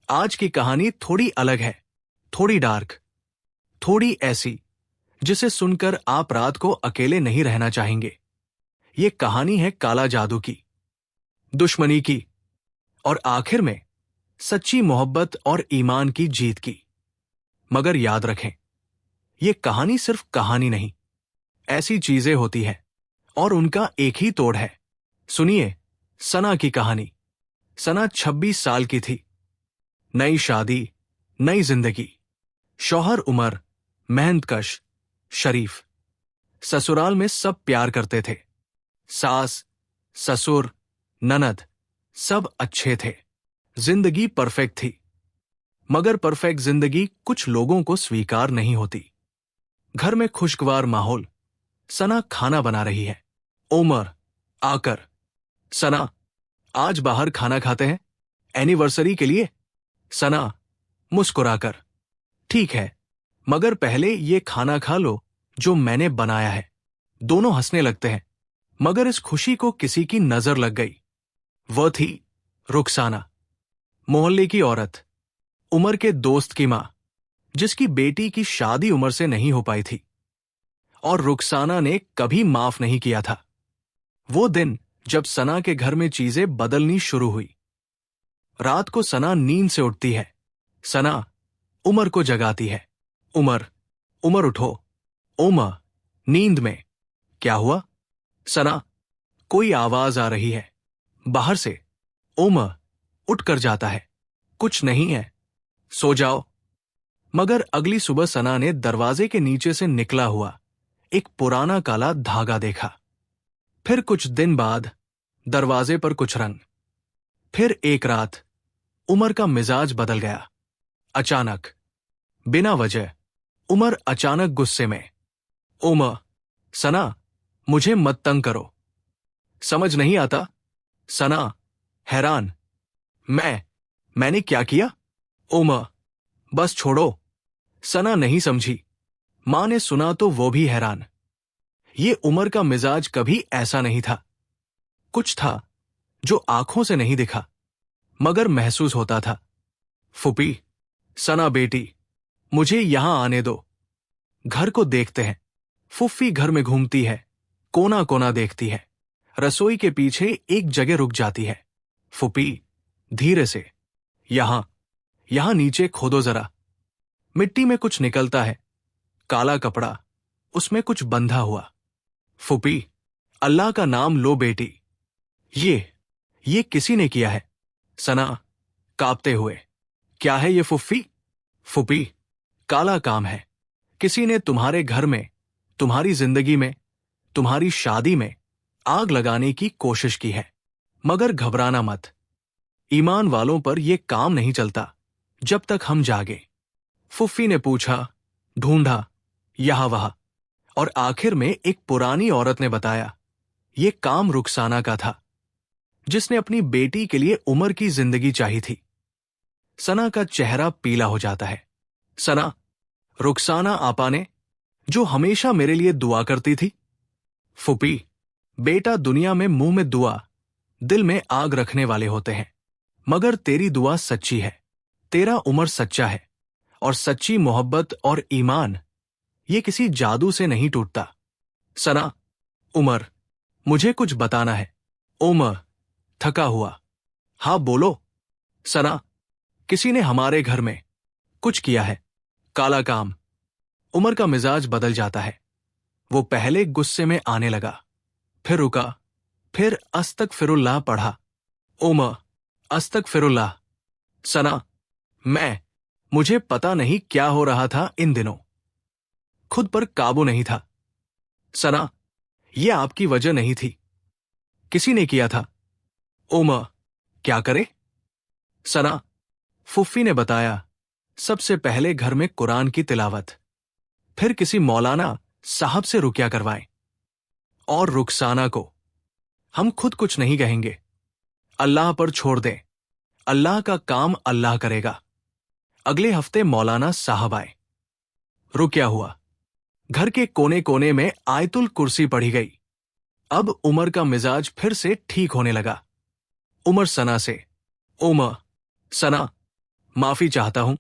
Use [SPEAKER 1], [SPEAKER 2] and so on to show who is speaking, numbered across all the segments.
[SPEAKER 1] आज की कहानी थोड़ी अलग है, थोड़ी डार्क, थोड़ी ऐसी जिसे सुनकर आप रात को अकेले नहीं रहना चाहेंगे। ये कहानी है काला जादू की, दुश्मनी की और आखिर में सच्ची मोहब्बत और ईमान की जीत की। मगर याद रखें, ये कहानी सिर्फ कहानी नहीं, ऐसी चीजें होती हैं और उनका एक ही तोड़ है। सुनिए सना की कहानी। सना 26 साल की थी। नई शादी, नई जिंदगी, शौहर उमर, मेहनतकश, शरीफ। ससुराल में सब प्यार करते थे। सास, ससुर, ननद सब अच्छे थे। जिंदगी परफेक्ट थी। मगर परफेक्ट जिंदगी कुछ लोगों को स्वीकार नहीं होती। घर में खुशगवार माहौल। सना खाना बना रही है। उमर आकर, सना आज बाहर खाना खाते हैं एनिवर्सरी के लिए। सना मुस्कुराकर, ठीक है, मगर पहले ये खाना खा लो जो मैंने बनाया है। दोनों हंसने लगते हैं, मगर इस खुशी को किसी की नजर लग गई। वह थी रुखसाना, मोहल्ले की औरत, उमर के दोस्त की मां, जिसकी बेटी की शादी उमर से नहीं हो पाई थी और रुखसाना ने कभी माफ नहीं किया था। वो दिन जब सना के घर में चीजें बदलनी शुरू हुई। रात को सना नींद से उठती है। सना उमर को जगाती है। उमर, उमर उठो। उमर नींद में, क्या हुआ? सना, कोई आवाज आ रही है बाहर से। उमर उठकर जाता है, कुछ नहीं है, सो जाओ। मगर अगली सुबह सना ने दरवाजे के नीचे से निकला हुआ एक पुराना काला धागा देखा। फिर कुछ दिन बाद दरवाजे पर कुछ रंग। फिर एक रात उमर का मिजाज बदल गया। अचानक, बिना वजह, उमर अचानक गुस्से में। उमर, सना, मुझे मत तंग करो। समझ नहीं आता? सना हैरान, मैंने क्या किया? उमर, बस छोड़ो। सना नहीं समझी। मां ने सुना तो वो भी हैरान। ये उमर का मिजाज कभी ऐसा नहीं था। कुछ था जो आंखों से नहीं दिखा, मगर महसूस होता था। फूफी, सना बेटी, मुझे यहां आने दो, घर को देखते हैं। फुफ्फी घर में घूमती है, कोना कोना देखती है, रसोई के पीछे एक जगह रुक जाती है। फुप्पी धीरे से, यहां नीचे खोदो जरा। मिट्टी में कुछ निकलता है, काला कपड़ा, उसमें कुछ बंधा हुआ। फुप्पी, अल्लाह का नाम लो बेटी, ये किसी ने किया है। सना कांपते हुए, क्या है ये फुफ्फी? फुप्पी, काला काम है। किसी ने तुम्हारे घर में, तुम्हारी जिंदगी में, तुम्हारी शादी में आग लगाने की कोशिश की है। मगर घबराना मत, ईमान वालों पर यह काम नहीं चलता जब तक हम जागे। फुफ्फी ने पूछा, ढूंढा यहां वहां, और आखिर में एक पुरानी औरत ने बताया, यह काम रुखसाना का था, जिसने अपनी बेटी के लिए उमर की जिंदगी चाही थी। सना का चेहरा पीला हो जाता है। सना, रुखसाना आपा ने, जो हमेशा मेरे लिए दुआ करती थी। फुप्पी, बेटा दुनिया में मुंह में दुआ, दिल में आग रखने वाले होते हैं, मगर तेरी दुआ सच्ची है, तेरा उमर सच्चा है, और सच्ची मोहब्बत और ईमान ये किसी जादू से नहीं टूटता। सना, उमर, मुझे कुछ बताना है। उमर थका हुआ, हाँ बोलो। सना, किसी ने हमारे घर में कुछ किया है, काला काम। उमर का मिजाज बदल जाता है। वो पहले गुस्से में आने लगा, फिर रुका, फिर अस्तगफिरुल्लाह पढ़ा। उमर, अस्तगफिरुल्लाह। सना, मुझे पता नहीं क्या हो रहा था इन दिनों, खुद पर काबू नहीं था। सना, यह आपकी वजह नहीं थी, किसी ने किया था। उमर, क्या करे? सना, फुफ्फी ने बताया, सबसे पहले घर में कुरान की तिलावत, फिर किसी मौलाना साहब से रुकिया करवाएं, और रुखसाना को हम खुद कुछ नहीं कहेंगे, अल्लाह पर छोड़ दें, अल्लाह का काम अल्लाह करेगा। अगले हफ्ते मौलाना साहब आए, रुकिया हुआ, घर के कोने कोने में आयतुल कुर्सी पढ़ी गई। अब उमर का मिजाज फिर से ठीक होने लगा। उमर सना से, उमर, सना, माफी चाहता हूं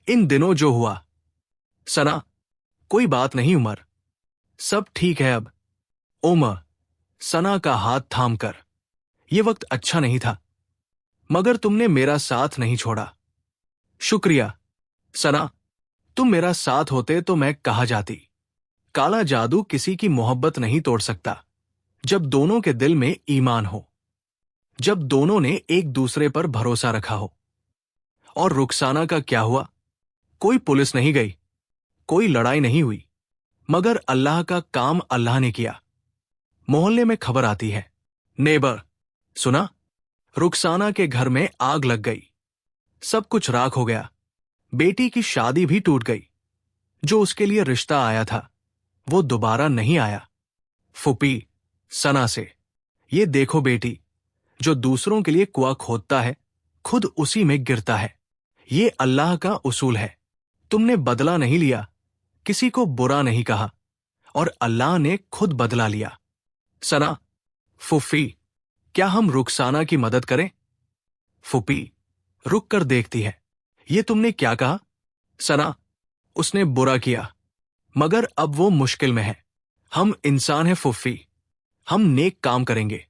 [SPEAKER 1] इन दिनों जो हुआ। सना, कोई बात नहीं उमर, सब ठीक है अब। उमर सना का हाथ थामकर, यह वक्त अच्छा नहीं था, मगर तुमने मेरा साथ नहीं छोड़ा। शुक्रिया सना, तुम मेरा साथ होते तो मैं कहा जाती। काला जादू किसी की मोहब्बत नहीं तोड़ सकता जब दोनों के दिल में ईमान हो, जब दोनों ने एक दूसरे पर भरोसा रखा हो। और रुखसाना का क्या हुआ? कोई पुलिस नहीं गई, कोई लड़ाई नहीं हुई, मगर अल्लाह का काम अल्लाह ने किया। मोहल्ले में खबर आती है, नेबर, सुना? रुखसाना के घर में आग लग गई, सब कुछ राख हो गया, बेटी की शादी भी टूट गई। जो उसके लिए रिश्ता आया था वो दोबारा नहीं आया। फुपी सना से, ये देखो बेटी, जो दूसरों के लिए कुआं खोदता है खुद उसी में गिरता है। ये अल्लाह का उसूल है। तुमने बदला नहीं लिया, किसी को बुरा नहीं कहा, और अल्लाह ने खुद बदला लिया। सना, फुफी, क्या हम रुखसाना की मदद करें? फुपी रुक कर देखती है, ये तुमने क्या कहा? सना, उसने बुरा किया, मगर अब वो मुश्किल में है। हम इंसान हैं फुफी, हम नेक काम करेंगे।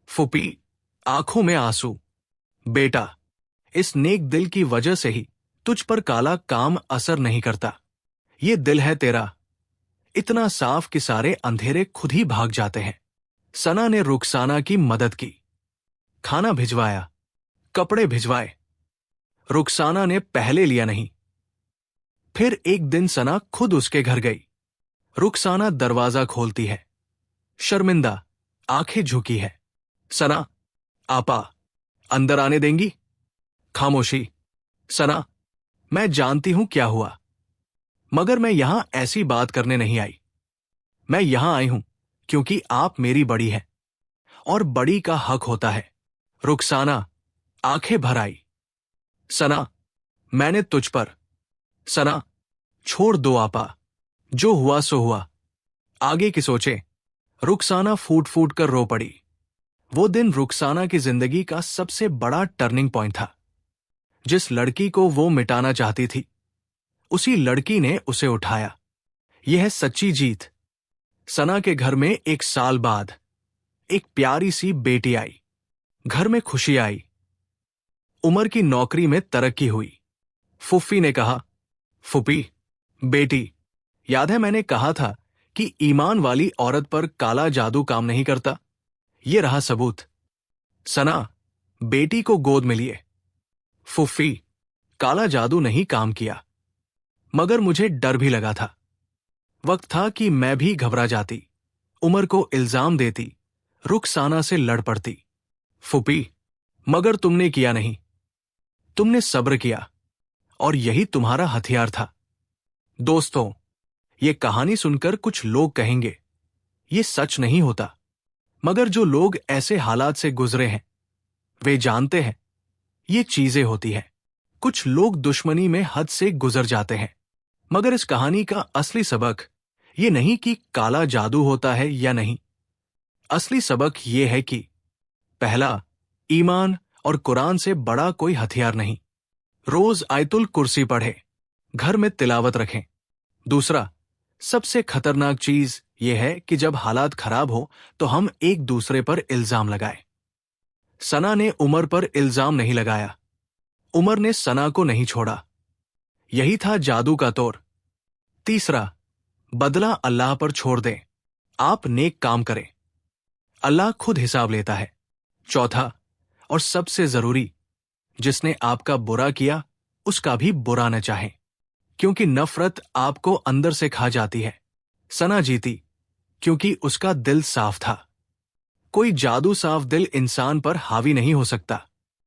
[SPEAKER 1] फुपी आंखों में आंसू, बेटा, इस नेक दिल की वजह से ही तुझ पर काला काम असर नहीं करता। ये दिल है तेरा, इतना साफ कि सारे अंधेरे खुद ही भाग जाते हैं। सना ने रुखसाना की मदद की, खाना भिजवाया, कपड़े भिजवाए। रुखसाना ने पहले लिया नहीं। फिर एक दिन सना खुद उसके घर गई। रुखसाना दरवाजा खोलती है, शर्मिंदा, आंखें झुकी है। सना, आपा, अंदर आने देंगी? खामोशी। सना, मैं जानती हूं क्या हुआ, मगर मैं यहां ऐसी बात करने नहीं आई। मैं यहां आई हूं क्योंकि आप मेरी बड़ी हैं, और बड़ी का हक होता है। रुखसाना आंखें भर आई। सना, मैंने तुझ पर। सना, छोड़ दो आपा, जो हुआ सो हुआ, आगे की सोचे। रुखसाना फूट फूट कर रो पड़ी। वो दिन रुखसाना की जिंदगी का सबसे बड़ा टर्निंग पॉइंट था। जिस लड़की को वो मिटाना चाहती थी, उसी लड़की ने उसे उठाया। यह है सच्ची जीत। सना के घर में 1 साल बाद एक प्यारी सी बेटी आई। घर में खुशी आई। उमर की नौकरी में तरक्की हुई। फुफ्फी ने कहा, फुपी, बेटी, याद है मैंने कहा था कि ईमान वाली औरत पर काला जादू काम नहीं करता? ये रहा सबूत। सना बेटी को गोद में लिए। फुफ्फी, काला जादू नहीं काम किया, मगर मुझे डर भी लगा था। वक्त था कि मैं भी घबरा जाती, उमर को इल्जाम देती, रुखसाना से लड़ पड़ती। फुपी, मगर तुमने किया नहीं। तुमने सब्र किया, और यही तुम्हारा हथियार था। दोस्तों, ये कहानी सुनकर कुछ लोग कहेंगे, ये सच नहीं होता, मगर जो लोग ऐसे हालात से गुजरे हैं वे जानते हैं ये चीजें होती हैं। कुछ लोग दुश्मनी में हद से गुजर जाते हैं, मगर इस कहानी का असली सबक ये नहीं कि काला जादू होता है या नहीं। असली सबक ये है कि पहला, ईमान और कुरान से बड़ा कोई हथियार नहीं। रोज आयतुल कुर्सी पढ़ें, घर में तिलावत रखें। दूसरा, सबसे खतरनाक चीज यह है कि जब हालात खराब हो तो हम एक दूसरे पर इल्जाम लगाएं। सना ने उमर पर इल्जाम नहीं लगाया, उमर ने सना को नहीं छोड़ा। यही था जादू का तोर। तीसरा, बदला अल्लाह पर छोड़ दें। आप नेक काम करें, अल्लाह खुद हिसाब लेता है। चौथा, और सबसे जरूरी, जिसने आपका बुरा किया उसका भी बुरा न चाहें, क्योंकि नफरत आपको अंदर से खा जाती है। सना जीती क्योंकि उसका दिल साफ था। कोई जादू साफ दिल इंसान पर हावी नहीं हो सकता।